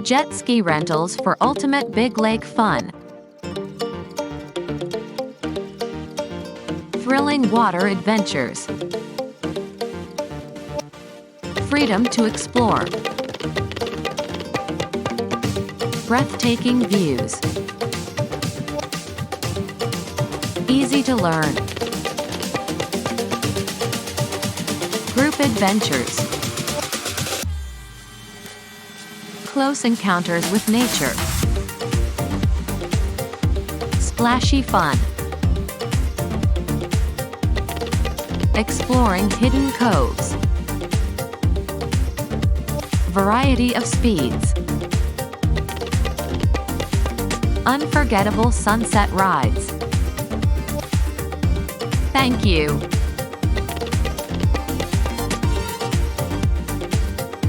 Jet ski rentals for ultimate big lake fun. Thrilling water adventures. Freedom to explore. Breathtaking views. Easy to learn. Group adventures. Close encounters with nature. Splashy fun. Exploring hidden coves. Variety of speeds. Unforgettable sunset rides. Thank you.